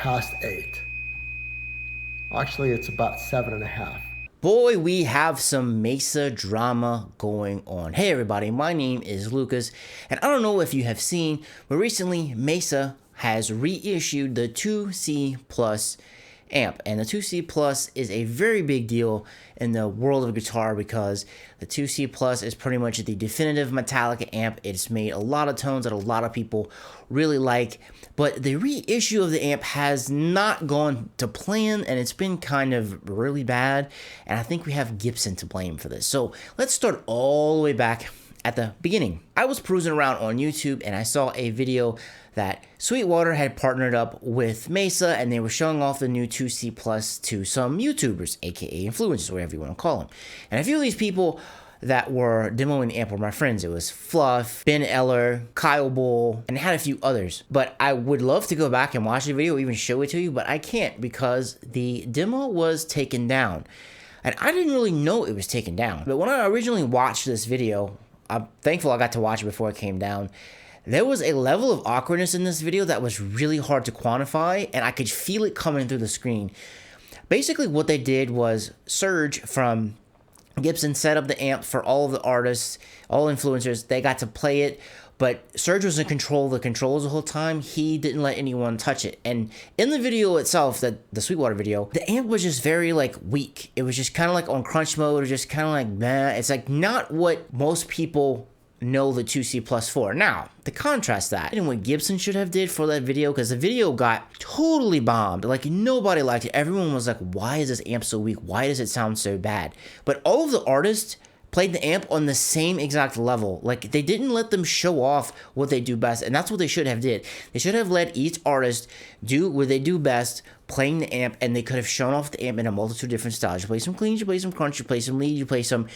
past 8. Actually, it's about 7.5. Boy, we have some Mesa drama going on. Hey everybody, my name is Lucas, and I don't know if you have seen, but recently Mesa has reissued the 2C Plus amp, and the 2C Plus is a very big deal in the world of guitar because the 2C Plus is pretty much the definitive Metallica amp. It's made a lot of tones that a lot of people really like, but the reissue of the amp has not gone to plan, and it's been kind of really bad, and I think we have Gibson to blame for this. So let's start all the way back at the beginning. I was cruising around on YouTube and I saw a video that Sweetwater had partnered up with Mesa, and they were showing off the new 2C Plus to some YouTubers, aka influencers, whatever you want to call them. And a few of these people that were demoing the amp were my friends. It was Fluff, Ben Eller, Kyle Bull, and had a few others. But I would love to go back and watch the video, even show it to you, but I can't because the demo was taken down. And I didn't really know it was taken down. But when I originally watched this video, I'm thankful I got to watch it before it came down. There was a level of awkwardness in this video that was really hard to quantify, and I could feel it coming through the screen. Basically, what they did was Serge from Gibson set up the amp for all of the artists, all influencers. They got to play it, but Serge was in control of the controls the whole time. He didn't let anyone touch it. And in the video itself, the Sweetwater video, the amp was just very like weak. It was just kind of like on crunch mode, or just kind of like meh. It's like not what most people know the 2C Plus for. Now, to contrast that, and what Gibson should have did for that video, because the video got totally bombed. Like, nobody liked it. Everyone was like, why is this amp so weak? Why does it sound so bad? But all of the artists played the amp on the same exact level. Like, they didn't let them show off what they do best, and that's what they should have did. They should have let each artist do what they do best, playing the amp, and they could have shown off the amp in a multitude of different styles. You play some clean, you play some crunch, you play some lead, you play some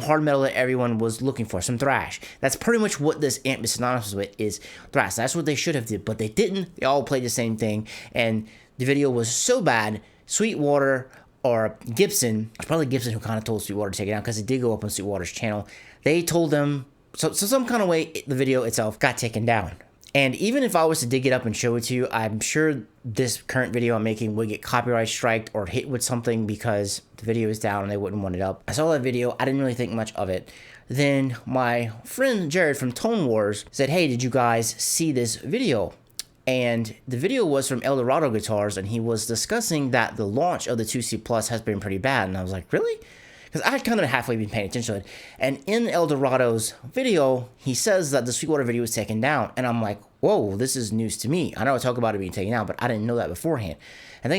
hard metal that everyone was looking for, some thrash. That's pretty much what this amp is synonymous with, is thrash. That's what they should have did, but they didn't. They all played the same thing, and the video was so bad. Sweetwater or Gibson, it's probably Gibson who kind of told Sweetwater to take it down, because it did go up on Sweetwater's channel. They told them, so some kind of way the video itself got taken down. And even if I was to dig it up and show it to you, I'm sure this current video I'm making would get copyright striked or hit with something because the video is down and they wouldn't want it up. I saw that video, I didn't really think much of it. Then my friend Jared from Tone Wars said, hey, did you guys see this video? And the video was from Eldorado Guitars, and he was discussing that the launch of the 2C Plus has been pretty bad. And I was like, really? Because I had kind of halfway been paying attention to it. And in Eldorado's video, he says that the Sweetwater video was taken down. And I'm like, whoa, this is news to me. I know I talk about it being taken down, but I didn't know that beforehand. And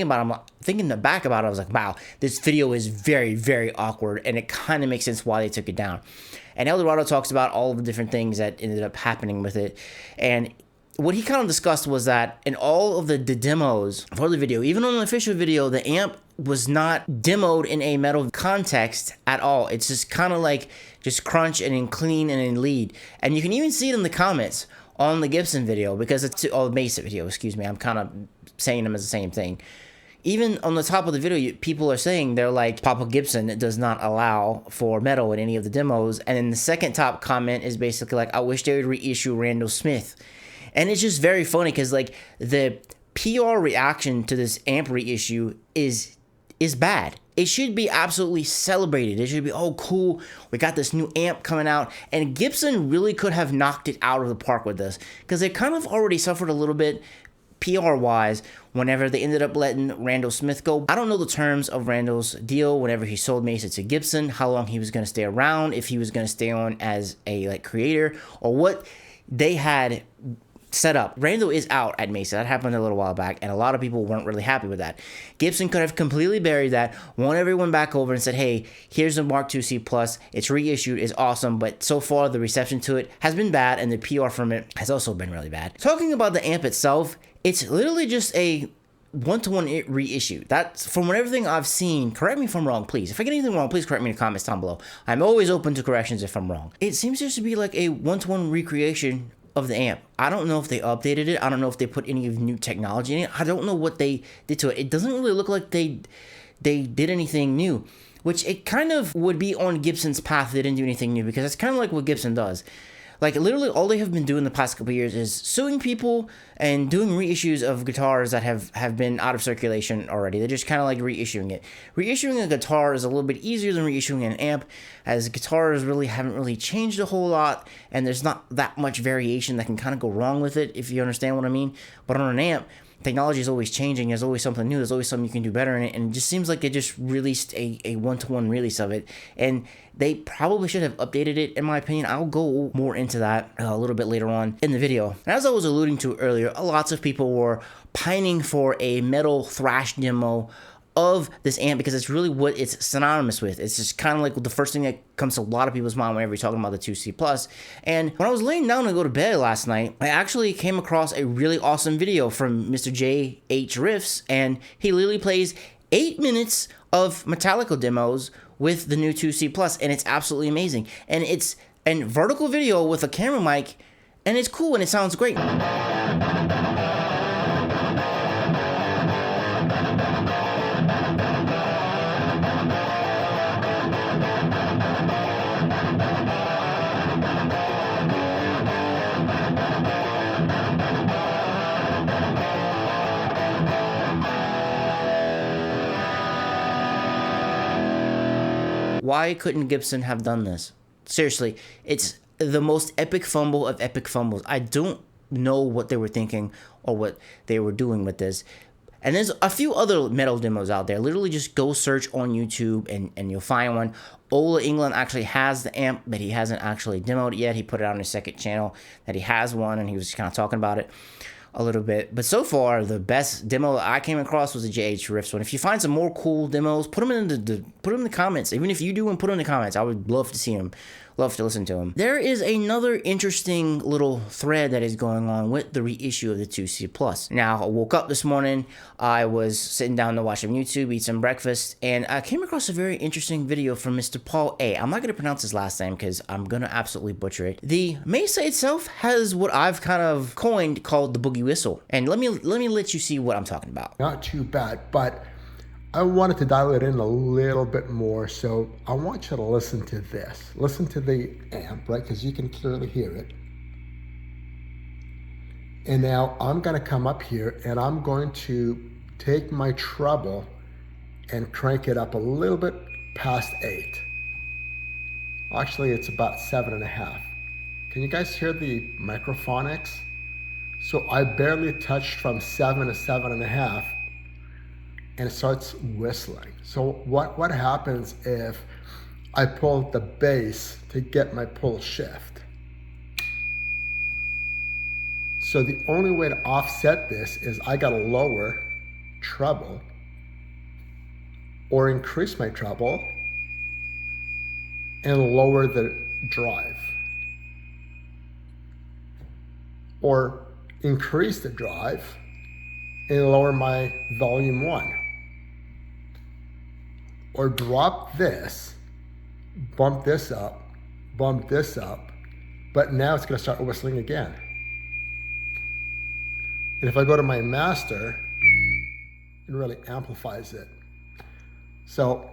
thinking back about it, I was like, wow, this video is very, very awkward. And it kind of makes sense why they took it down. And Eldorado talks about all of the different things that ended up happening with it. And what he kind of discussed was that in all of the demos for the video, even on the official video, the amp was not demoed in a metal context at all. It's just kind of like just crunch and in clean and in lead. And you can even see it in the comments on the Gibson video, because it's all Mesa video, excuse me. I'm kind of saying them as the same thing. Even on the top of the video, people are saying, they're like, Papa Gibson does not allow for metal in any of the demos. And then the second top comment is basically like, I wish they would reissue Randall Smith. And it's just very funny because, like, the PR reaction to this amp reissue is bad. It should be absolutely celebrated. It should be, oh, cool, we got this new amp coming out. And Gibson really could have knocked it out of the park with this, because they kind of already suffered a little bit PR-wise whenever they ended up letting Randall Smith go. I don't know the terms of Randall's deal whenever he sold Mesa to Gibson, how long he was going to stay around, if he was going to stay on as a creator, or what they had set up. Randall is out at Mesa. That happened a little while back, and a lot of people weren't really happy with that. Gibson could have completely buried that, won everyone back over and said, hey, here's the Mark IIc Plus. It's reissued. It's awesome, but so far the reception to it has been bad, and the PR from it has also been really bad. Talking about the amp itself, it's literally just a one-to-one reissue. That's from everything I've seen. Correct me if I'm wrong, please. If I get anything wrong, please correct me in the comments down below. I'm always open to corrections if I'm wrong. It seems just to be like a one-to-one recreation of the amp. I don't know if they updated it. I don't know if they put any new technology in it. I don't know what they did to it. It doesn't really look like they did anything new, which it kind of would be on Gibson's path if they didn't do anything new, because it's kind of like what Gibson does. Like, literally all they have been doing the past couple years is suing people and doing reissues of guitars that have been out of circulation already. They're just kind of like reissuing it. Reissuing a guitar is a little bit easier than reissuing an amp, as guitars really haven't really changed a whole lot, and there's not that much variation that can kind of go wrong with it, if you understand what I mean. But on an amp, technology is always changing. There's always something new. There's always something you can do better in it. And it just seems like they just released a one-to-one release of it. And they probably should have updated it, in my opinion. I'll go more into that a little bit later on in the video. And as I was alluding to earlier, lots of people were pining for a metal thrash demo of this amp because it's really what it's synonymous with. It's just kind of like the first thing that comes to a lot of people's mind whenever you're talking about the 2C+. And when I was laying down to go to bed last night, I actually came across a really awesome video from Mr. JHriffs, and he literally plays 8 minutes of Metallica demos with the new 2C+, and it's absolutely amazing. And it's a vertical video with a camera mic, and it's cool and it sounds great. Why couldn't Gibson have done this? Seriously, it's the most epic fumble of epic fumbles. I don't know what they were thinking or what they were doing with this. And there's a few other metal demos out there. Literally just go search on YouTube and you'll find one. Ola England actually has the amp, but he hasn't actually demoed it yet. He put it out on his second channel that he has one, and he was kind of talking about it a little bit. But so far, the best demo I came across was the JHriffs one. If you find some more cool demos, put them in the comments. Even if you do one, put them in the comments. I would love to see them. Love to listen to them. There is another interesting little thread that is going on with the reissue of the 2C+. Now, I woke up this morning, I was sitting down to watch some YouTube, eat some breakfast, and I came across a very interesting video from Mr. Paul A. I'm not going to pronounce his last name because I'm going to absolutely butcher it. The Mesa itself has what I've kind of coined called the Boogie whistle. And let me let you see what I'm talking about. Not too bad, but I wanted to dial it in a little bit more, so I want you to listen to this. Listen to the amp, right, because you can clearly hear it. And now I'm going to come up here and I'm going to take my treble and crank it up a little bit past 8. Actually, it's about 7.5. Can you guys hear the microphonics? So I barely touched from 7 to 7.5. And it starts whistling. So what happens if I pull the bass to get my pull shift? So the only way to offset this is I gotta lower treble or increase my treble and lower the drive, or increase the drive and lower my volume 1. Or drop this, bump this up, but now it's gonna start whistling again. And if I go to my master, it really amplifies it. So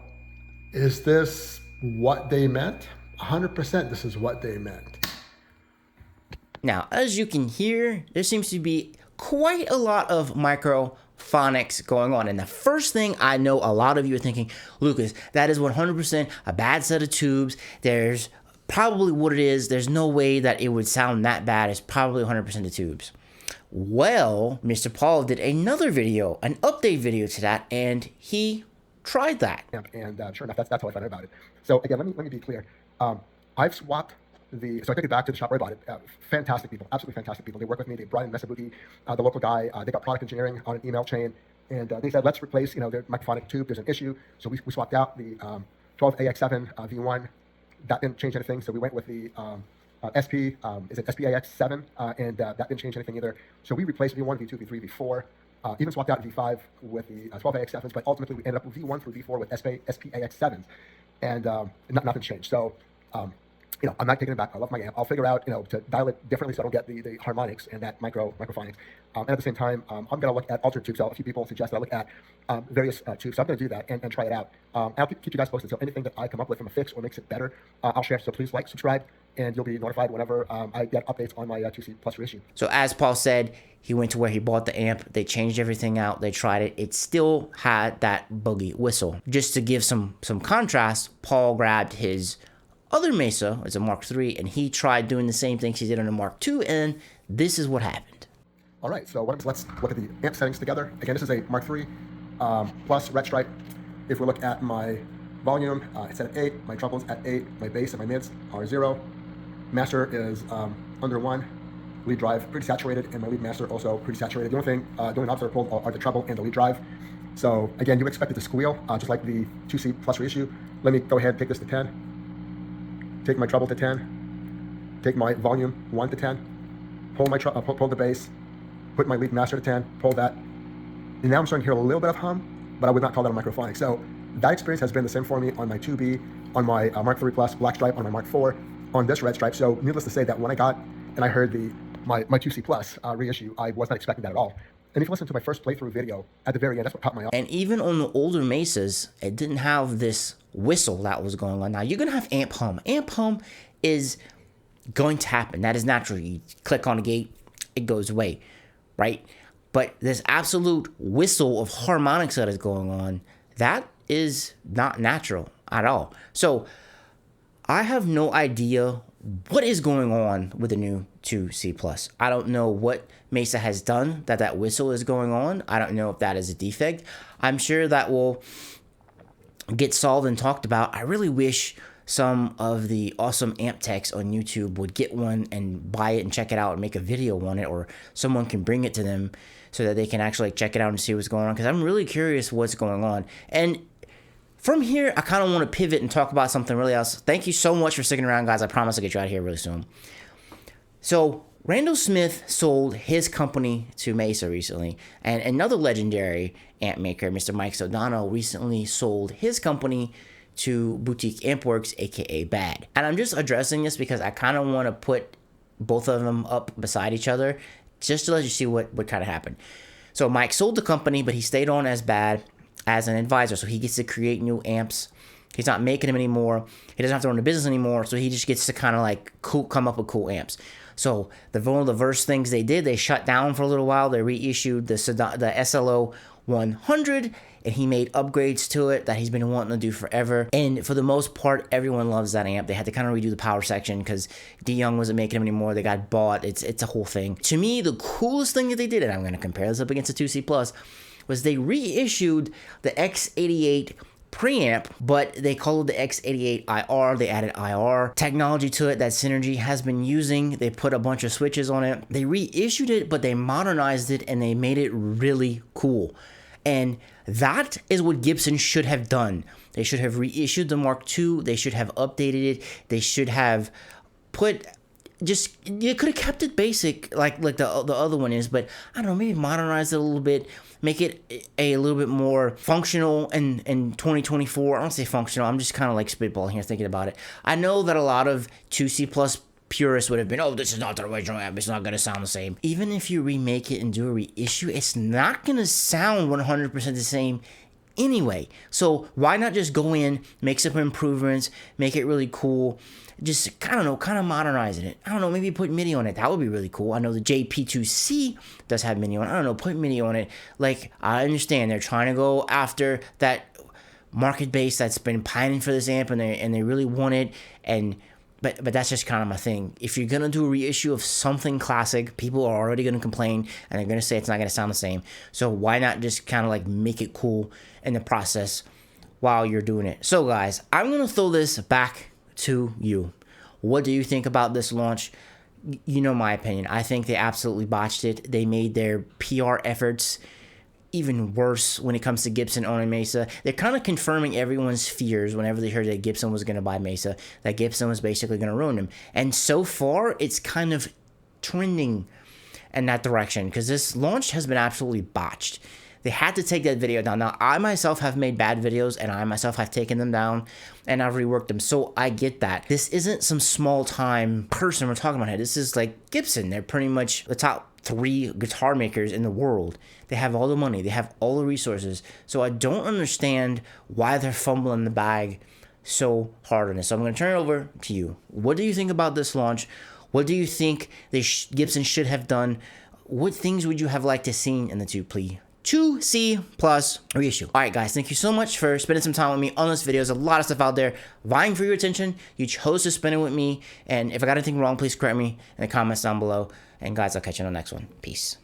is this what they meant? 100% this is what they meant. Now, as you can hear, there seems to be quite a lot of microphonics going on. And the first thing I know a lot of you are thinking, Lucas, that is 100% a bad set of tubes. There's probably what it is. There's no way that it would sound that bad. It's probably 100% the tubes. Well, Mr. Paul did another video, an update video to that, and he tried that. And sure enough, that's how I found out about it. So again, let me be clear. I've swapped so I took it back to the shop where I bought it. Fantastic people, absolutely fantastic people. They work with me. They brought in Mesa IIC, the local guy. They got product engineering on an email chain, and they said, let's replace, their microphonic tube. There's an issue, so we swapped out the 12AX7 V1. That didn't change anything, so we went with the SP, is it SPAX7, and that didn't change anything either. So we replaced V1, V2, V3, V4, even swapped out V5 with the 12AX7s, but ultimately we ended up with V1 through V4 with SPAX7s, and nothing's changed. So, I'm not taking it back. I love my amp. I'll figure out, to dial it differently so I don't get the harmonics and that microphonics. And at the same time, I'm going to look at alternate tubes. So a few people suggest that I look at various tubes. So I'm going to do that and try it out. I'll keep you guys posted. So anything that I come up with from a fix or makes it better, I'll share. So please like, subscribe, and you'll be notified whenever I get updates on my 2C Plus reissue. So as Paul said, he went to where he bought the amp. They changed everything out. They tried it. It still had that Boogie whistle. Just to give some contrast, Paul grabbed his other Mesa, it's a Mark III, and he tried doing the same things he did on the Mark II, and this is what happened. All right, so let's look at the amp settings together. Again, this is a Mark III Plus red stripe. If we look at my volume, it's at 8, my triples at 8, my bass and my mids are 0. Master is under 1. Lead drive pretty saturated, and my lead master also pretty saturated. The only knobs that are pulled are the treble and the lead drive. So again, you expect it to squeal, just like the 2C Plus reissue. Let me go ahead and take this to 10. Take my treble to 10. Take my volume 1 to 10. Pull my pull the bass. Put my lead master to 10. Pull that. And now I'm starting to hear a little bit of hum, but I would not call that a microphonic. So that experience has been the same for me on my 2B, on my Mark III Plus black stripe, on my Mark IV, on this red stripe. So needless to say that when I got and I heard my 2C Plus reissue, I was not expecting that at all. And if you listen to my first playthrough video, at the very end, that's what caught my eye. And even on the older Mesas, it didn't have this whistle that was going on. Now, you're going to have amp hum. Amp hum is going to happen. That is natural. You click on the gate, it goes away, right? But this absolute whistle of harmonics that is going on, that is not natural at all. So I have no idea what is going on with the new 2C Plus. I don't know what Mesa has done that whistle is going on. I don't know if that is a defect. I'm sure that will get solved and talked about. I really wish some of the awesome amp techs on YouTube would get one and buy it and check it out and make a video on it, or someone can bring it to them so that they can actually check it out and see what's going on, because I'm really curious what's going on. And from here, I kind of want to pivot and talk about something really else. Thank you so much for sticking around, guys. I promise I'll get you out of here really soon. So Randall Smith sold his company to Mesa recently, and another legendary amp maker, Mr. Mike Sodano, recently sold his company to Boutique Ampworks, aka Bad. And I'm just addressing this because I kind of want to put both of them up beside each other just to let you see what kind of happened. So Mike sold the company, but he stayed on as Bad as an advisor, so he gets to create new amps. He's not making them anymore. He doesn't have to run the business anymore, so he just gets to kind of like come up with cool amps. So one of the first things they did, they shut down for a little while. They reissued the SLO 100, and he made upgrades to it that he's been wanting to do forever. And for the most part, everyone loves that amp. They had to kind of redo the power section because D Young wasn't making them anymore. They got bought. It's a whole thing. To me, the coolest thing that they did, and I'm going to compare this up against the 2C Plus, was they reissued the X88 preamp, but they called it the X88 IR. They added IR technology to it that Synergy has been using. They put a bunch of switches on it. They reissued it, but they modernized it and they made it really cool. And that is what Gibson should have done. They should have reissued the Mark II. They should have updated it. They should have put you could have kept it basic like the other one is, but I don't know, maybe modernize it a little bit, make it a little bit more functional in 2024. I don't say functional, I'm just kind of like spitballing here thinking about it. I know that a lot of 2C Plus purists would have been, oh, this is not the original amp, it's not going to sound the same. Even if you remake it and do a reissue, it's not going to sound 100% the same anyway. So why not just go in, make some improvements, make it really cool, just, I don't know, kind of modernizing it. I don't know, maybe put MIDI on it. That would be really cool. I know the JP2C does have MIDI on it. I don't know, put MIDI on it. Like, I understand they're trying to go after that market base that's been pining for this amp, and they really want it, but that's just kind of my thing. If you're going to do a reissue of something classic, people are already going to complain, and they're going to say it's not going to sound the same. So why not just kind of like make it cool in the process while you're doing it? So guys, I'm going to throw this back to you. What do you think about this launch? You know my opinion. I think they absolutely botched it. They made their PR efforts even worse when it comes to Gibson owning Mesa. They're kind of confirming everyone's fears whenever they heard that Gibson was going to buy Mesa, that Gibson was basically going to ruin them. And so far, it's kind of trending in that direction because this launch has been absolutely botched. They had to take that video down. Now, I myself have made bad videos, and I myself have taken them down, and I've reworked them, so I get that. This isn't some small-time person we're talking about here. This is like Gibson. They're pretty much the top 3 guitar makers in the world. They have all the money. They have all the resources. So I don't understand why they're fumbling the bag so hard on this. So I'm going to turn it over to you. What do you think about this launch? What do you think Gibson should have done? What things would you have liked to see in the 2C plus reissue? All right, guys, thank you so much for spending some time with me on this video. There's a lot of stuff out there vying for your attention. You chose to spend it with me, and if I got anything wrong, please correct me in the comments down below. And guys, I'll catch you on the next one. Peace.